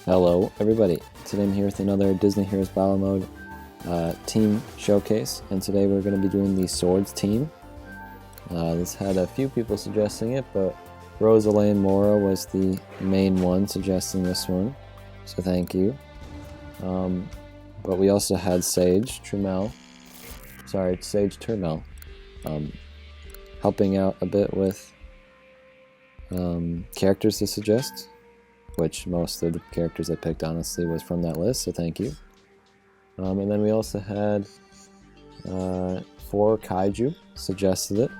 Hello everybody, today I'm here with another Disney Heroes Battle Mode team showcase, and today we're going to be doing the Swords team. This had a few people suggesting it, but Rosalie Mora was the main one suggesting this one, so thank you. But we also had Sage Turmel, helping out a bit with characters to suggest, which most of the characters I picked honestly was from that list, so thank you. And then we also had 4 Kaiju suggested it,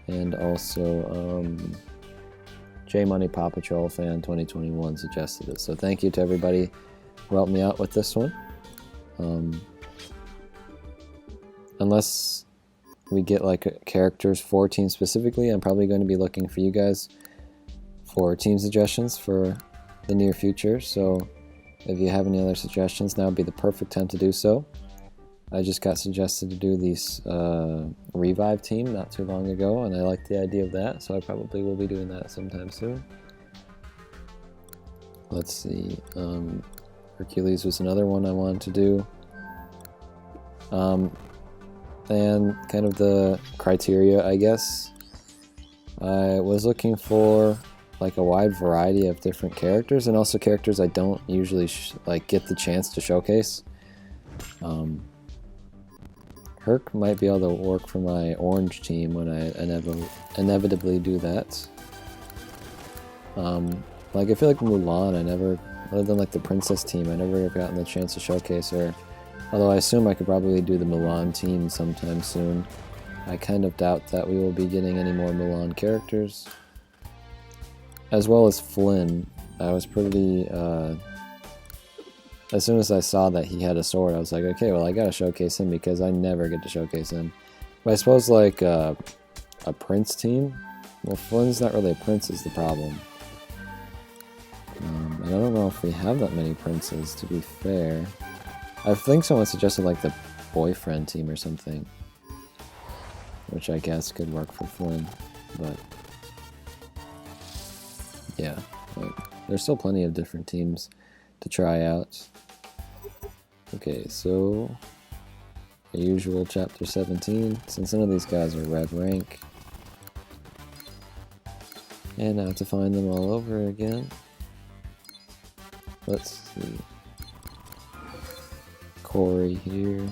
and also J Money Paw Patrol Fan 2021 suggested it, so thank you to everybody who helped me out with this one. Unless we get like characters for teams specifically, I'm probably going to be looking for you guys for team suggestions for the near future, so if you have any other suggestions, now would be the perfect time to do so. I just got suggested to do this revive team not too long ago, and I like the idea of that, so I probably will be doing that sometime soon. Let's see, Hercules was another one I wanted to do. And kind of the criteria, I guess, I was looking for like a wide variety of different characters, and also characters I don't usually get the chance to showcase. Herc might be able to work for my orange team when I inevitably do that. Like I feel like Mulan, I never, other than like the princess team, I never gotten the chance to showcase her. Although I assume I could probably do the Mulan team sometime soon. I kind of doubt that we will be getting any more Mulan characters. As well as Flynn. I was pretty, as soon as I saw that he had a sword, I was like, okay, well I gotta showcase him because I never get to showcase him. But I suppose like a prince team? Well, Flynn's not really a prince is the problem. And I don't know if we have that many princes, to be fair. I think someone suggested like the boyfriend team or something, which I guess could work for Flynn, but yeah, there's still plenty of different teams to try out. Okay, so the usual chapter 17, since none of these guys are red rank, and now to find them all over again. Let's see. Corey here.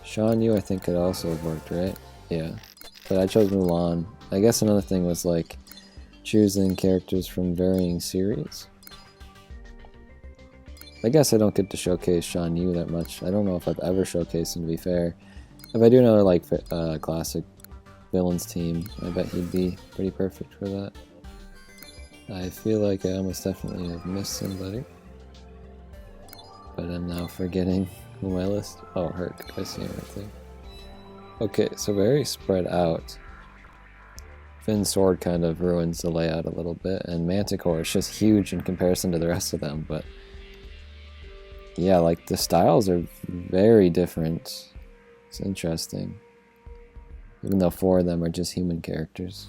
Shan Yu I think could also have worked, right? Yeah. But I chose Mulan. I guess another thing was like choosing characters from varying series. I guess I don't get to showcase Shan Yu that much. I don't know if I've ever showcased him, to be fair. If I do another like classic villains team, I bet he'd be pretty perfect for that. I feel like I almost definitely have missed somebody, but I'm now forgetting who my list. Oh, Herc, I see him right there. Okay, so very spread out. Finn's sword kind of ruins the layout a little bit, and Manticore is just huge in comparison to the rest of them, but yeah, like the styles are very different. It's interesting, even though 4 of them are just human characters.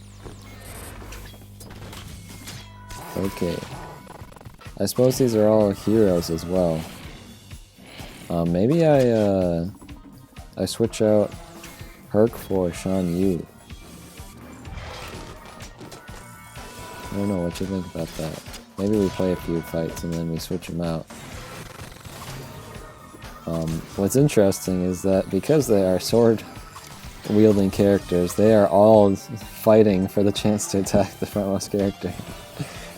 Okay, I suppose these are all heroes as well. Maybe I switch out Herc for Shan Yu. I don't know what you think about that. Maybe we play a few fights and then we switch them out. What's interesting is that because they are sword-wielding characters, they are all fighting for the chance to attack the frontmost character.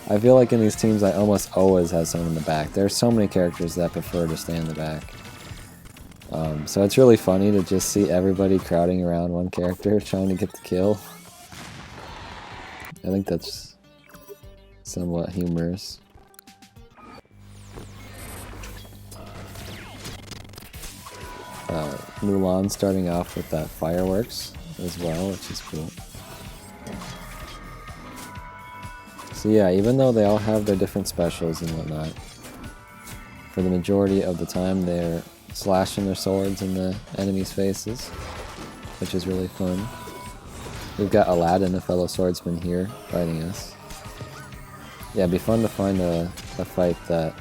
I feel like in these teams I almost always have someone in the back. There are so many characters that prefer to stay in the back. So it's really funny to just see everybody crowding around one character trying to get the kill. I think that's somewhat humorous. Mulan starting off with that fireworks as well, which is cool. So yeah, even though they all have their different specials and whatnot, for the majority of the time they're slashing their swords in the enemies' faces, which is really fun. We've got Aladdin, a fellow swordsman, here fighting us. Yeah, it'd be fun to find a fight that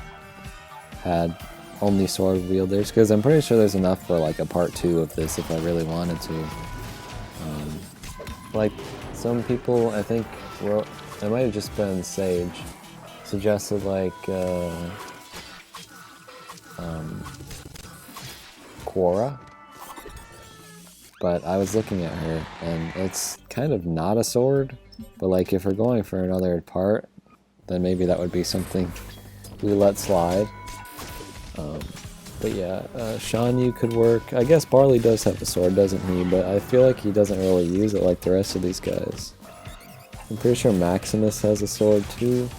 had only sword wielders, because I'm pretty sure there's enough for like a part 2 of this if I really wanted to. Like some people, I think, wrote, it might have just been Sage, suggested like Quora, but I was looking at her and it's kind of not a sword, but like if we're going for another part, then maybe that would be something we let slide. But yeah, Shan Yu could work. I guess Barley does have a sword, doesn't he? But I feel like he doesn't really use it like the rest of these guys. I'm pretty sure Maximus has a sword too.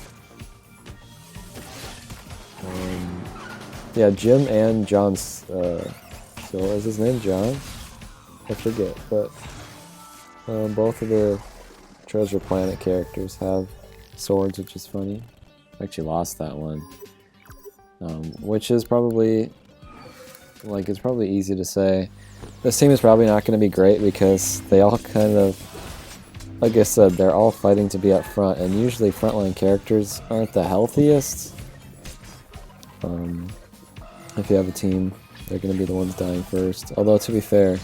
Yeah, Jim and John's, so is his name John? I forget, but both of the Treasure Planet characters have swords, which is funny. I actually lost that one. Which is probably, like, it's probably easy to say. This team is probably not going to be great because they all kind of, like I said, they're all fighting to be up front, and usually frontline characters aren't the healthiest. If you have a team, they're going to be the ones dying first. Although, to be fair,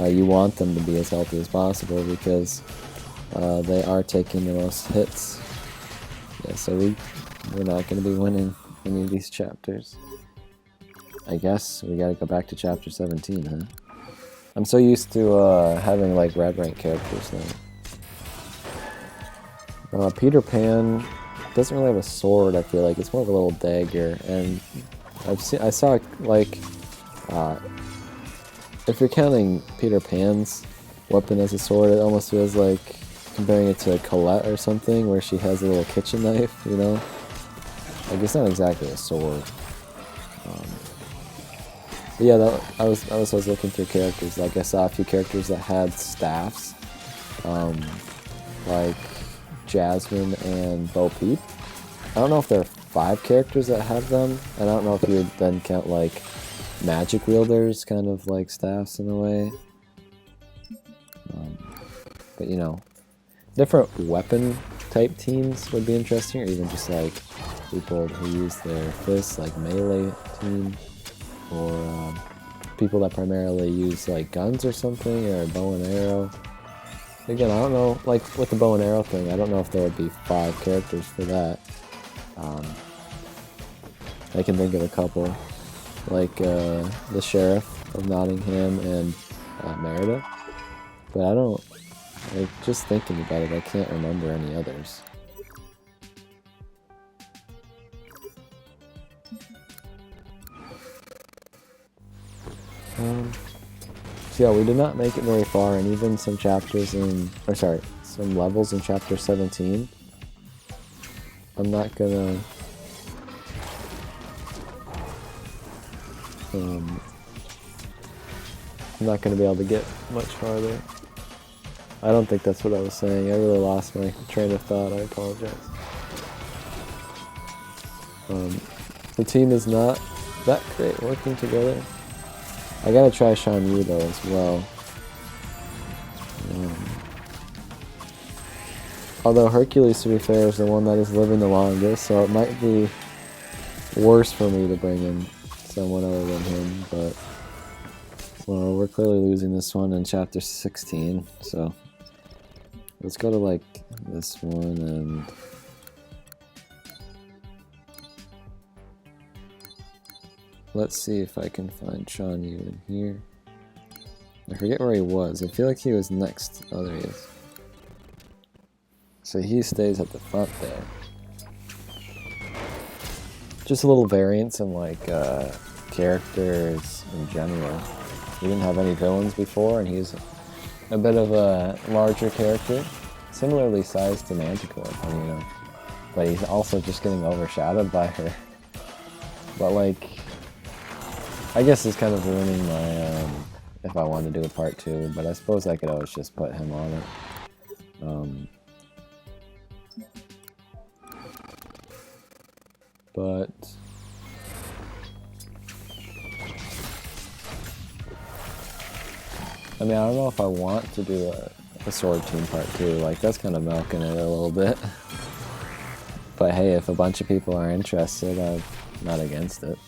you want them to be as healthy as possible because they are taking the most hits. Yeah, so we're not going to be winning any of these chapters. I guess we gotta go back to chapter 17, huh? I'm so used to having like red rank characters now. Peter Pan doesn't really have a sword, I feel like. It's more of a little dagger, and I saw like if you're counting Peter Pan's weapon as a sword, it almost feels like comparing it to Colette or something, where she has a little kitchen knife, you know? Like, it's not exactly a sword. But yeah, I was looking through characters. Like, I saw a few characters that had staffs, like Jasmine and Bo Peep. I don't know if there are 5 characters that have them, and I don't know if you would then count like magic wielders, kind of like staffs in a way. But you know, different weapon type teams would be interesting, or even just like people who use their fists, like melee team, or people that primarily use like guns or something, or a bow and arrow. Again, I don't know, like with the bow and arrow thing, I don't know if there would be 5 characters for that. I can think of a couple, like the Sheriff of Nottingham and Merida, but I don't, like, just thinking about it, I can't remember any others. So yeah, we did not make it very far, and even some chapters in, or sorry, some levels in chapter 17. I'm not gonna be able to get much farther. I don't think that's what I was saying. I really lost my train of thought. I apologize. The team is not that great working together. I gotta try Shan Yu though as well. Although Hercules, to be fair, is the one that is living the longest, so it might be worse for me to bring in someone other than him, but well, we're clearly losing this one in chapter 16, so let's go to like this one and let's see if I can find Shan Yu in here. I forget where he was. I feel like he was next. Oh, there he is. So he stays at the front there. Just a little variance in like characters in general. We didn't have any villains before, and he's a bit of a larger character, similarly sized to Manticore, you know. But he's also just getting overshadowed by her. But like, I guess it's kind of ruining my if I wanted to do a part 2, but I suppose I could always just put him on it. But I mean, I don't know if I want to do the sword team part 2. Like, that's kind of milking it a little bit. But hey, if a bunch of people are interested, I'm not against it.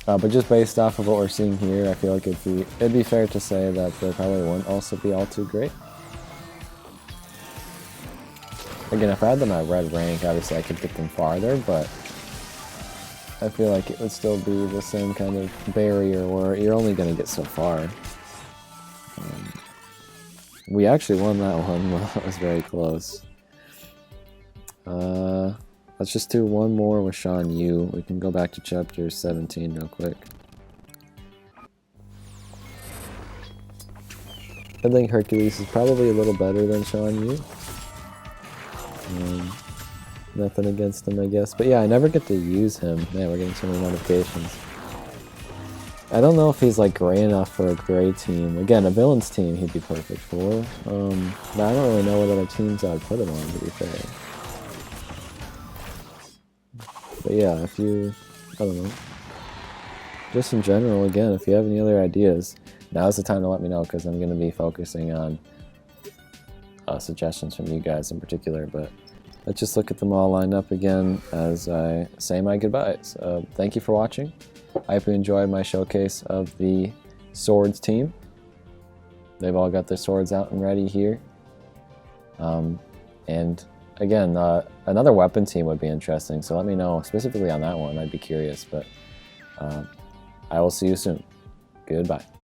But just based off of what we're seeing here, I feel like it'd be fair to say that they probably wouldn't also be all too great. Again, if I had them at red rank, obviously I could get them farther, but I feel like it would still be the same kind of barrier where you're only going to get so far. We actually won that one. Well, that was very close. Let's just do one more with Sean Yu. We can go back to chapter 17 real quick. I think Hercules is probably a little better than Sean Yu. Nothing against him, I guess. But yeah, I never get to use him. Man, we're getting so many notifications. I don't know if he's like gray enough for a gray team. Again, a villain's team he'd be perfect for. But I don't really know what other teams I'd put him on, to be fair. But yeah, if you, I don't know. Just in general, again, if you have any other ideas, now's the time to let me know, because I'm going to be focusing on suggestions from you guys in particular. But let's just look at them all lined up again as I say my goodbyes. Thank you for watching. I hope you enjoyed my showcase of the swords team. They've all got their swords out and ready here. And again, another weapon team would be interesting, so let me know specifically on that one. I'd be curious, but I will see you soon. Goodbye.